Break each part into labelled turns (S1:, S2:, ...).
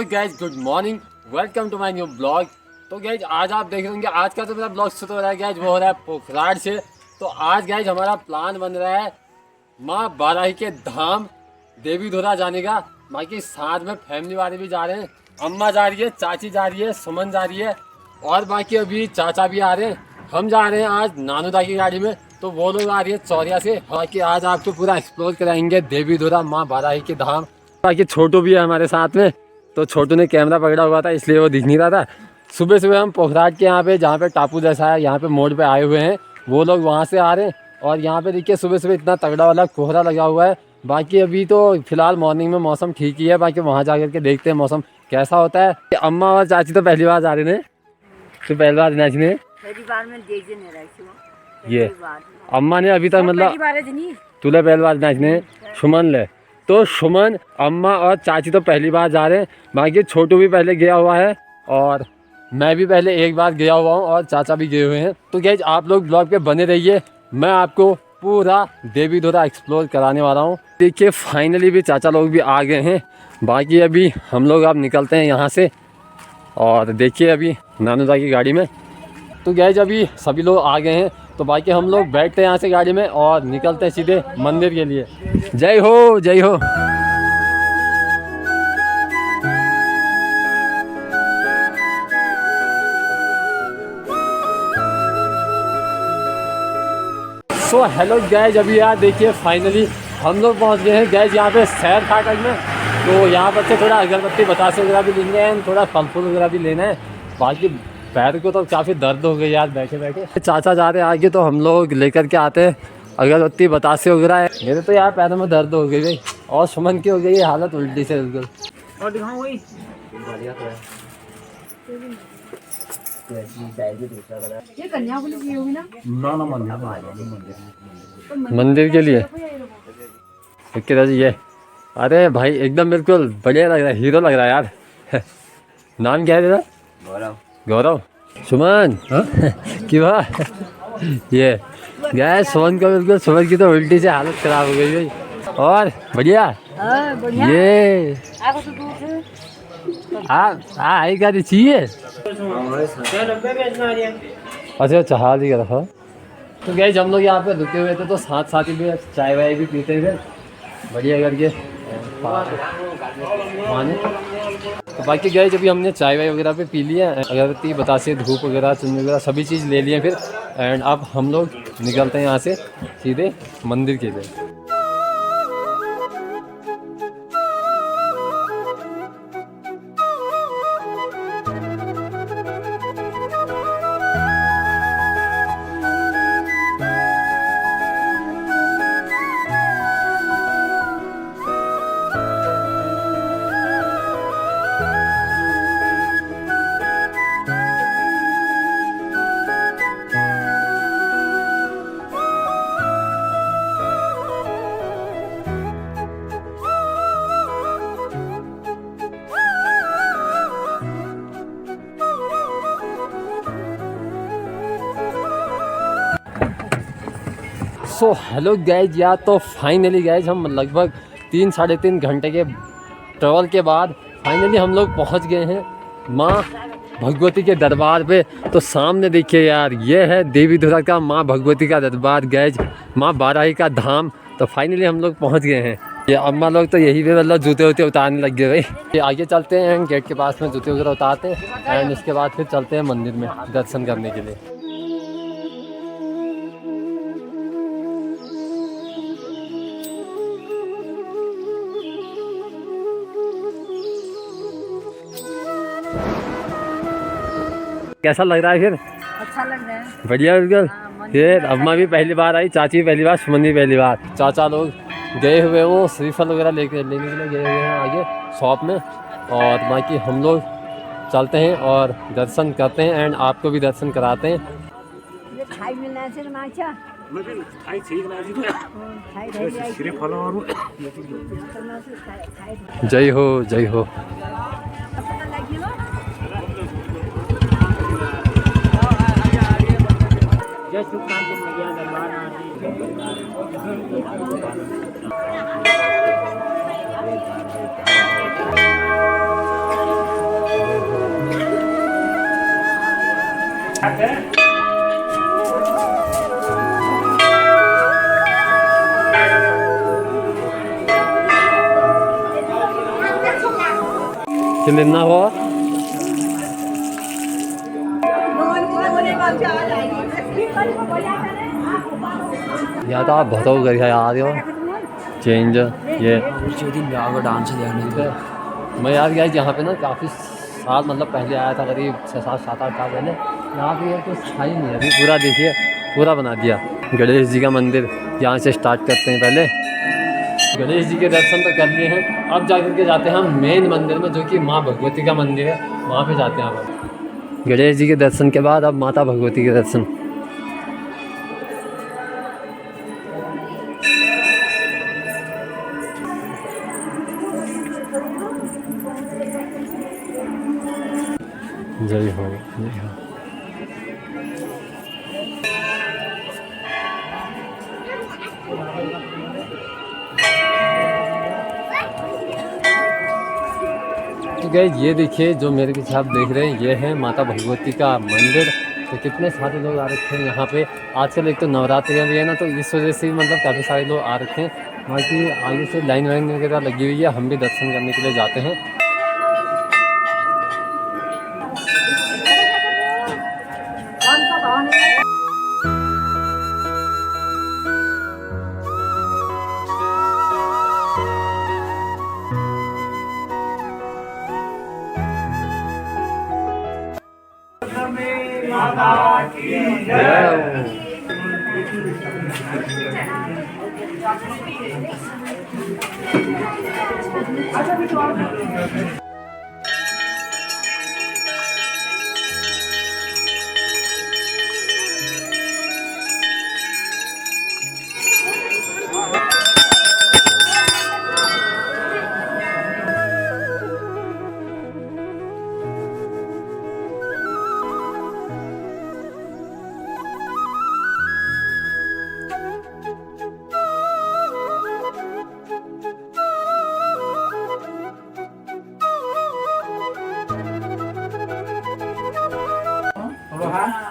S1: Guys, good morning, welcome to my new blog. तो guys आज आप देख रहे होंगे आज का जो मेरा ब्लॉग शुरू हो रहा है गाइज वो हो रहा है पोखराड़ से। तो आज गाइज हमारा प्लान बन रहा है माँ बाराही के धाम देवीधुरा जाने का। बाकी साथ में फैमिली वाले भी जा रहे हैं, अम्मा जा रही है, चाची जा रही है, सुमन जा रही है और बाकी अभी चाचा भी आ रहे हैं। हम जा रहे हैं आज नानूदा की गाड़ी में, तो वो लोग आ रही है चौरिया से। बाकी आज आपको पूरा एक्सप्लोर कराएंगे देवीधुरा माँ बाराही के धाम। बाकी छोटू भी है हमारे साथ में, तो छोटू ने कैमरा पकड़ा हुआ था इसलिए वो दिख नहीं रहा था। सुबह सुबह हम पोखराड़ के यहाँ पे जहाँ पे टापू जैसा है यहाँ पे मोड़ पे आए हुए हैं, वो लोग वहाँ से आ रहे हैं। और यहाँ पे देखिए सुबह सुबह इतना तगड़ा वाला कोहरा लगा हुआ है। बाकी अभी तो फिलहाल मॉर्निंग में मौसम ठीक ही है, बाकी वहाँ जा कर के देखते हैं मौसम कैसा होता है। अम्मा और चाची तो पहली बार जा रहे हैं, तो पहली बार नाचने ये अम्मा ने अभी तक मतलब तुले पहली बार नाचने सुमन ले, तो सुमन अम्मा और चाची तो पहली बार जा रहे हैं। बाकी छोटू भी पहले गया हुआ है और मैं भी पहले एक बार गया हुआ हूँ और चाचा भी गए हुए हैं। तो गाइस आप लोग ब्लॉग पे बने रहिए, मैं आपको पूरा देवीधुरा एक्सप्लोर कराने वाला हूँ। देखिए फाइनली भी चाचा लोग भी आ गए हैं। बाकी अभी हम लोग अब निकलते हैं यहाँ से और देखिए अभी नानूदा की गाड़ी में। तो गाइस अभी सभी लोग आ गए हैं, तो बाकी हम लोग बैठते हैं यहाँ से गाड़ी में और निकलते हैं सीधे मंदिर के लिए। जय हो जय हो। सो हेलो गाइस, अभी यार देखिए फाइनली हम लोग पहुँच गए हैं गाइस यहाँ पे सैर फाटक में। तो यहाँ पर से थोड़ा अगरबत्ती बतासे वगैरह भी लेंगे एंड थोड़ा फल फूल वगैरह भी लेना है। बाकी पैर को तो काफ़ी दर्द हो गई यार बैठे बैठे। चाचा जा रहे हैं आगे, तो हम लोग लेकर के आते हैं अगरबत्ती बतासे वगैरह है। मेरे तो यार पैरों में दर्द हो गई भाई, और सुमन की हो गई हालत उल्टी से बिल्कुल। और दिखाऊं वही ये कन्या बोली की होगी ना मंदिर के लिए ये। अरे भाई एकदम बिल्कुल बढ़िया लग रहा है, हीरो लग रहा है यार। नाम क्या है तेरा? गौरव। गौरव सुमन की बात ये गए सुमन का बिल्कुल, सुमन की तो उल्टी से हालत खराब हो गई भाई। और बढ़िया ये आई गाड़ी चाहिए। अच्छा चाह दी रखा। तो गए हम लोग यहाँ पे रुके हुए थे, तो साथ साथ ही भी चाय वाय भी पीते थे बढ़िया करके माने। तो बाकी गए जब हमने चाय वाय वगैरह पे पी लिया, अगरबत्ती बतासे धूप वगैरह चुन्नी वगैरह सभी चीज़ ले लिए फिर। एंड अब हम लोग निकलते हैं यहाँ से सीधे मंदिर के लिए। सो हेलो गाइज यार, तो फाइनली गाइज हम लगभग 3-3.5 घंटे के ट्रैवल के बाद फाइनली हम लोग पहुंच गए हैं माँ भगवती के दरबार पे। तो सामने देखिए यार ये है देवीधुरा का माँ भगवती का दरबार गाइज, माँ बाराही का धाम। तो फाइनली हम लोग पहुंच गए हैं। ये अम्मा लोग तो यही पे मतलब जूते वूते उतारने लग गए भाई। ये आगे चलते हैं गेट के पास में जूते वगैरह उतारते हैं एंड उसके बाद फिर चलते हैं मंदिर में दर्शन करने के लिए। कैसा लग रहा है फिर? अच्छा लग रहा है, बढ़िया बिल्कुल। फिर अम्मा भी पहली बार आई, चाची भी पहली बार, सुमन भी पहली बार। चाचा लोग गए हुए वो श्रीफल वगैरह लेने के लिए गए हुए हैं आगे शॉप में। और बाकी हम लोग चलते हैं और दर्शन करते हैं एंड आपको भी दर्शन कराते हैं। जय हो जय हो। जय सुख शांति मैया दरबार कितना हो या तो आप भतो कर यार हो चेंज ये
S2: डांस देखने
S1: मैं यार गया यहाँ पे ना काफ़ी साल मतलब पहले आया था, करीब 6-7 7-8 साल पहले। यहाँ पे यार कुछ था ही नहीं, अभी पूरा देखिए पूरा बना दिया। गणेश जी का मंदिर यहाँ से स्टार्ट करते हैं। पहले गणेश जी के दर्शन तो कर लिए हैं, अब जा के जाते हैं हम मेन मंदिर में जो कि माँ भगवती का मंदिर है, वहाँ पे जाते हैं अब। गणेश जी के दर्शन के बाद अब माता भगवती के दर्शन। जय हो जय हो। तो गाइस ये देखिए जो मेरे पीछे आप देख रहे हैं, ये है माता भगवती का मंदिर। तो कितने सारे लोग आ रखे हैं यहाँ पे। आजकल एक तो नवरात्रियाँ भी है ना, तो इस वजह से मतलब काफ़ी सारे लोग आ रखे हैं। बाकी आगे से लाइन वाइन वगैरह लगी हुई है, हम भी दर्शन करने के लिए जाते हैं।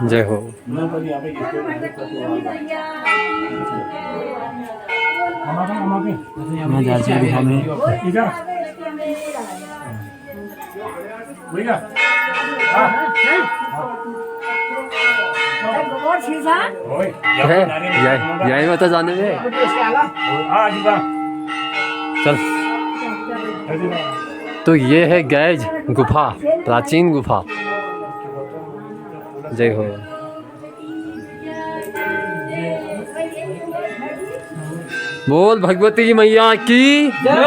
S1: जय हो। यही बता जाने में चल। तो ये है गैज गुफा, प्राचीन गुफा। जय हो। बोल भगवती मैया की जय।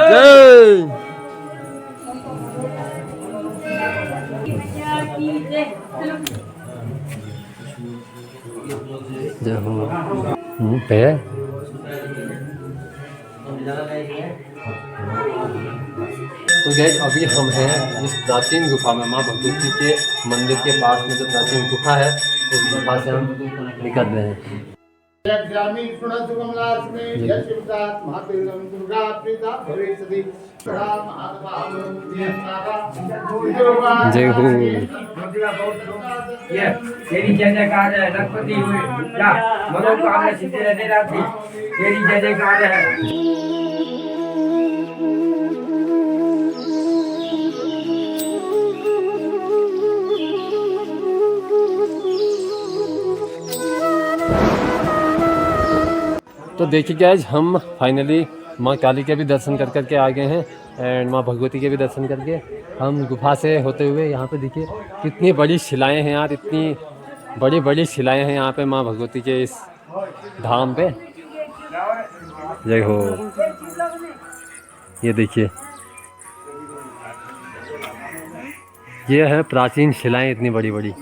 S1: जय हो। पे तो गैस अभी हम हैं इस प्राचीन गुफा में, माँ भगवती के मंदिर के पास में जो प्राचीन गुफा है उस गुफा से हम निकल रहे हैं। जय हो।
S2: तेरी जय जयकार है, लखपति हुए मनोकामना सिद्धि रहने राती तेरी जय जयकार है।
S1: तो देखिए गाइस हम फाइनली माँ काली के भी दर्शन कर करके आ गए हैं एंड माँ भगवती के भी दर्शन करके हम गुफा से होते हुए यहाँ पे देखिए कितनी बड़ी शिलाएं हैं यार, इतनी बड़ी बड़ी शिलाएं हैं यहाँ पे माँ भगवती के इस धाम पे। जय हो। ये देखिए ये है प्राचीन शिलाएं इतनी बड़ी बड़ी।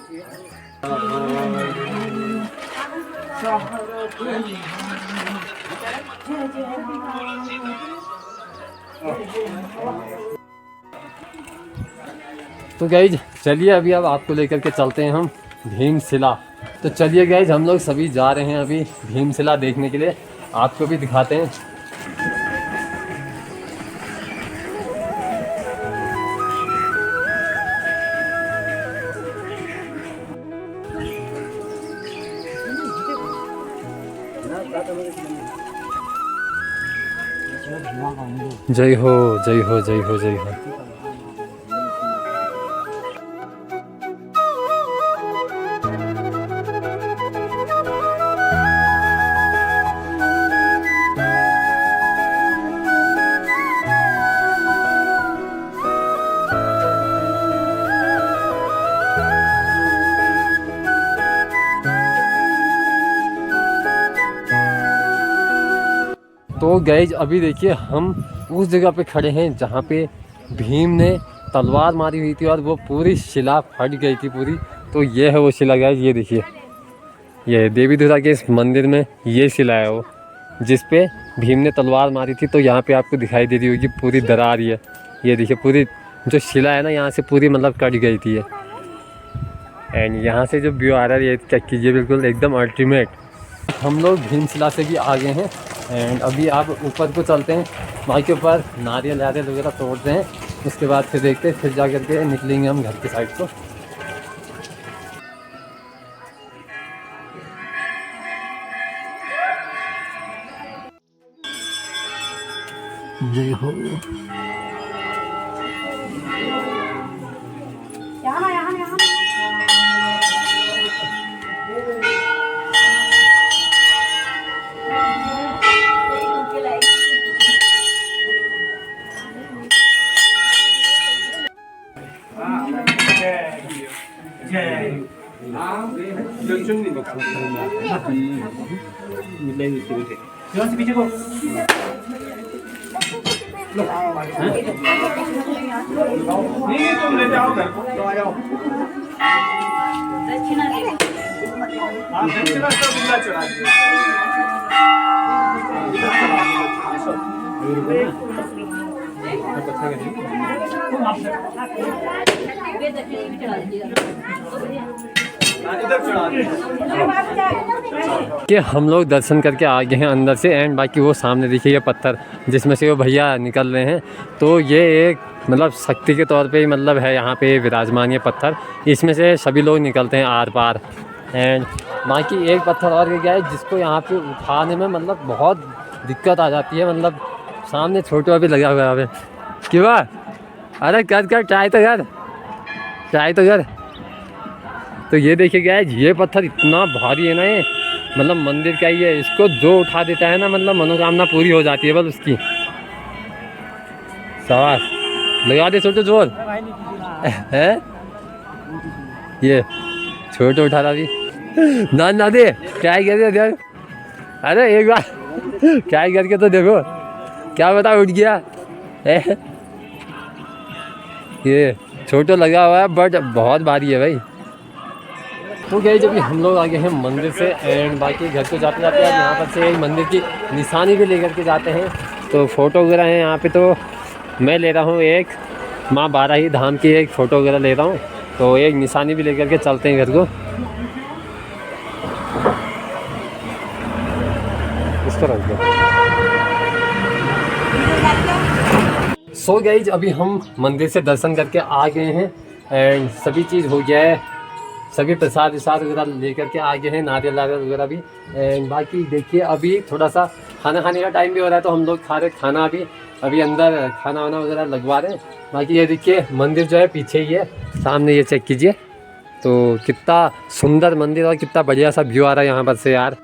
S1: तो गाइज चलिए अभी अब आपको लेकर के चलते हैं हम भीमशिला। तो चलिए गाइज हम लोग सभी जा रहे हैं अभी भीमशिला देखने के लिए, आपको भी दिखाते हैं। जय हो जय हो जय हो जय हो। तो गाइज अभी देखिए हम उस जगह पे खड़े हैं जहाँ पे भीम ने तलवार मारी हुई थी और वो पूरी शिला फट गई थी पूरी। तो ये है वो शिला गाइज, ये देखिए, ये देवीधुरा के इस मंदिर में ये शिला है वो जिस पे भीम ने तलवार मारी थी। तो यहाँ पे आपको दिखाई दे रही होगी पूरी दरार, ये देखिए पूरी जो शिला है ना यहाँ से पूरी मतलब कट गई थी ये। एंड यहाँ से जो व्यू आ रहा है ये चेक कीजिए, बिल्कुल एकदम अल्टीमेट। हम लोग भीमशिला से भी आगे हैं एंड अभी आप ऊपर को चलते हैं, वहाँ के ऊपर नारियल वगैरह तोड़ते हैं। उसके बाद फिर देखते हैं, फिर जा करके निकलेंगे हम घर की साइड को। जय हो।
S2: पीछे को नहीं तुम ले जाओ घर को, आ जाओ। दक्षिणा दक्षिणा सब बिल्ला चढ़ा
S1: कि हम लोग दर्शन करके आ गए हैं अंदर से। एंड बाकी वो सामने देखिए ये पत्थर जिसमें से वो भैया निकल रहे हैं, तो ये एक मतलब शक्ति के तौर पे ही मतलब है यहाँ पे विराजमान ये पत्थर। इसमें से सभी लोग निकलते हैं आर पार। एंड बाकी एक पत्थर और क्या है जिसको यहाँ पे उठाने में मतलब बहुत दिक्कत आ जाती है। मतलब सामने छोटा भी लगा हुआ है कि वाह, अरे कर ट्राई तो कर। तो ये देखिए क्या है, ये पत्थर इतना भारी है ना, ये मतलब मंदिर का ही है। इसको जो उठा देता है ना मतलब मनोकामना पूरी हो जाती है बस उसकी। शाबाश, लगा दे छोटे जोर है। ये छोटे उठा रहा अभी ना दे, ट्राई कर। अरे एक बार ट्राई करके तो देखो, क्या बता उठ गया है। ये छोटा लगा हुआ है बट बहुत भारी है भाई। तो गए जब हम लोग आगे हैं मंदिर से। एंड बाकी घर को जाते जाते यहाँ पर से एक मंदिर की निशानी भी लेकर के जाते हैं। तो फ़ोटो वगैरह हैं यहाँ पे, तो मैं ले रहा हूँ एक माँ बाराही धाम की एक फ़ोटो वगैरह ले रहा हूँ। तो एक निशानी भी लेकर के चलते हैं घर को। इस तरह सो गाइज अभी हम मंदिर से दर्शन करके आ गए हैं एंड सभी चीज़ हो गया है। सभी प्रसाद वगैरह लेकर के आ गए हैं, नारियल वगैरह भी। एंड बाकी देखिए अभी थोड़ा सा खाना खाने का टाइम भी हो रहा है, तो हम लोग खा रहे खाना अभी अंदर खाना वाना वगैरह लगवा रहे हैं। बाकी ये देखिए मंदिर जो है पीछे ही है, सामने ये चेक कीजिए। तो कितना सुंदर मंदिर और कितना बढ़िया सा व्यू आ रहा है यहाँ पर से यार।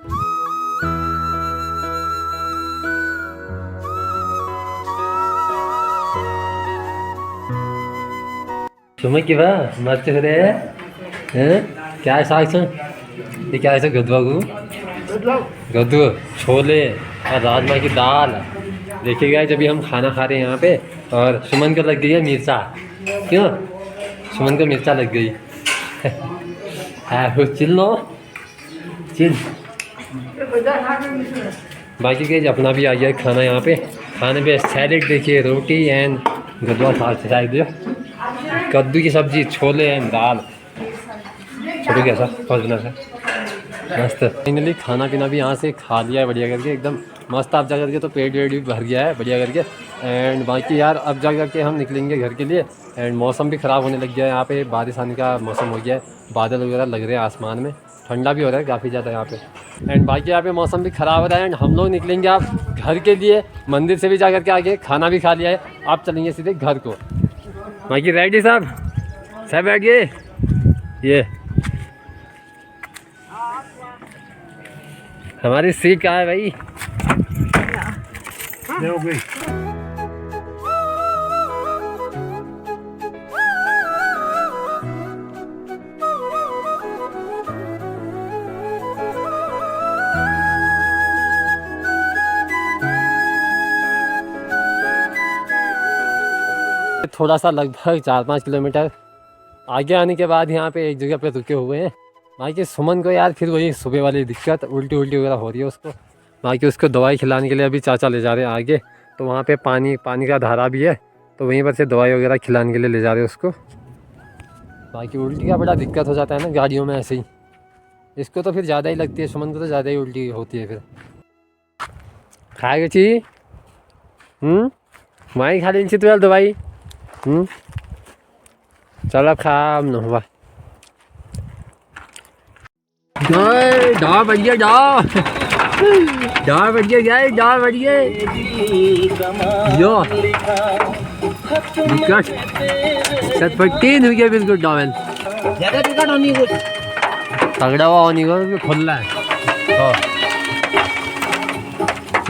S1: तुम्हें क्या मस्त हो रहे हैं? क्या है साग? ये क्या है? गद्दू, छोले और राजमा की दाल। देखिएगा जब हम खाना खा रहे हैं यहाँ पे, और सुमन को लग गई है मिर्चा। क्यों सुमन को मिर्चा लग गई है? चिल बाकी के अपना भी आ गया खाना यहाँ पे। खाने पे सैलेड देखिए, रोटी एंड गद्दू साग चढ़ाई दिया, कद्दू की सब्जी, छोले एंड दाल। छोटे कैसा फर्स्ट बना मस्त। फाइनली खाना पीना भी यहाँ से खा लिया है बढ़िया करके, एकदम मस्त। आप जा करके तो पेट वेट भी भर गया है बढ़िया करके। एंड बाकी यार अब जा करके हम निकलेंगे घर के लिए। एंड मौसम भी ख़राब होने लग गया है, यहाँ पे बारिश आने का मौसम हो गया है, बादल वगैरह लग रहे हैं आसमान में। ठंडा भी हो रहा है काफ़ी ज़्यादा यहाँ पे। एंड बाकी यहाँ पे मौसम भी ख़राब हो रहा है। एंड हम लोग निकलेंगे आप घर के लिए, मंदिर से भी जा करके आगे खाना भी खा लिया है, आप चलेंगे सीधे घर को। बाकी रेडी साहब, सब बैठ गए। ये हमारी सीट कहाँ है भाई? थोड़ा सा लगभग 4-5 किलोमीटर आगे आने के बाद यहाँ पे एक जगह पे रुके हुए हैं। बाकी सुमन को यार फिर वही सुबह वाली दिक्कत, उल्टी वगैरह हो रही है उसको। बाकी उसको दवाई खिलाने के लिए अभी चाचा ले जा रहे हैं आगे, तो वहाँ पे पानी का धारा भी है, तो वहीं पर से दवाई वगैरह खिलाने के लिए ले जा रहे हैं उसको। बाकी उल्टी का बड़ा दिक्कत हो जाता है ना गाड़ियों में ऐसे ही, इसको तो फिर ज़्यादा ही लगती है, सुमन को तो ज़्यादा ही उल्टी होती है। फिर खाएगा चाहिए माई खा लेनी चाहिए दवाई। चल अब खा न हुआ बढ़ गया चटपटीन हो गया बिल्कुल डॉवेल
S2: ज़्यादा टिकट होनी कुछ
S1: तगड़ा हुआ होनी को खुल रहा है।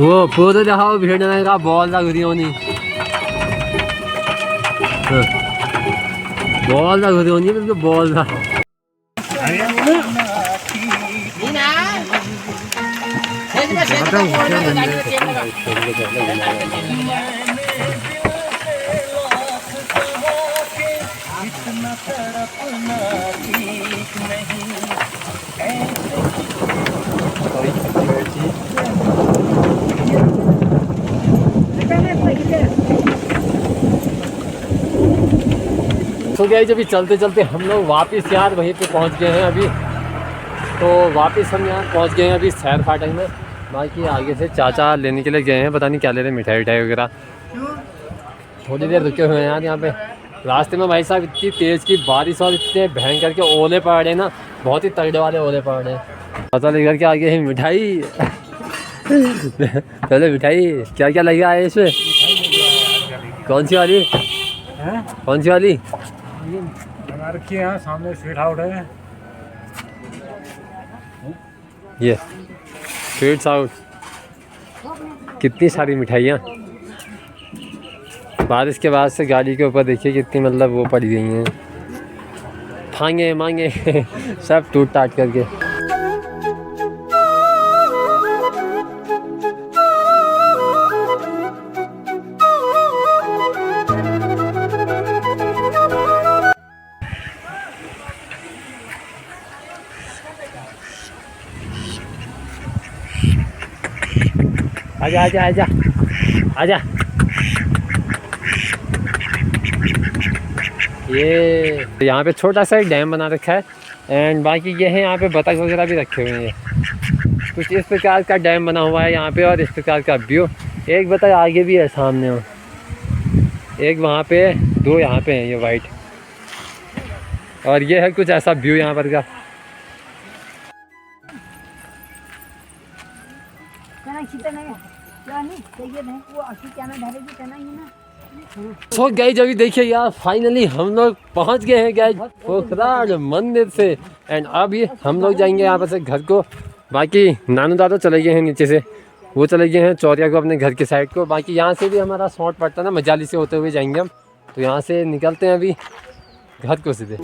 S1: वो पूरे दिखाओ भेड़ने का बॉल लग रही होनी, बॉल लग रही होनी बिल्कुल बॉल था। तो गए जब चलते चलते हम लोग वापस यार वहीं पे पहुंच गए हैं अभी। तो वापस हम यहाँ पहुंच गए हैं अभी सैर फाटक में। बाकी आगे से चाचा लेने के लिए गए हैं, पता नहीं क्या ले रहे हैं, मिठाई वगैरह। थोड़ी देर रुके हुए हैं यार यहाँ पे। रास्ते में भाई साहब इतनी तेज़ की बारिश और इतने भयंकर के ओले पड़ रहे हैं ना, बहुत ही तगड़े वाले ओले पड़ रहे हैं। चाचा लेकर के आगे है मिठाई चलो मिठाई क्या क्या लगा है इसमें? कौन सी वाली? कौन सी वाली?
S3: बना रखी है सामने स्वीट हाउस है।
S1: ये स्वीट्स आउट, कितनी सारी मिठाइयाँ। बारिश के बाद से गाड़ी के ऊपर देखिए कितनी मतलब वो पड़ी गई हैं, फांगे मांगे सब टूट टाट करके। आजा आजा आजा आजा। ये यहाँ पे छोटा सा एक डैम बना रखा है। एंड बाकी ये है यहाँ पे बतख वगैरह भी रखे हुए हैं। कुछ इस प्रकार का डैम बना हुआ है यहाँ पे और इस प्रकार का व्यू। एक बतख आगे भी है सामने, एक वहाँ पे, दो यहाँ पे हैं ये वाइट। और ये है कुछ ऐसा व्यू यहाँ पर का। सो गाइस अभी देखिए यार फाइनली हम लोग पहुंच गए हैं गाइस पोखराज मंदिर से। एंड अब ये हम लोग जाएंगे यहाँ पर से घर को। बाकी नानू दादा चले गए हैं नीचे से, वो चले गए हैं चौरिया को अपने घर के साइड को। बाकी यहाँ से भी हमारा शॉर्ट पड़ता है ना, मजाली से होते हुए जाएंगे हम। तो यहाँ से निकलते हैं अभी घर को सीधे।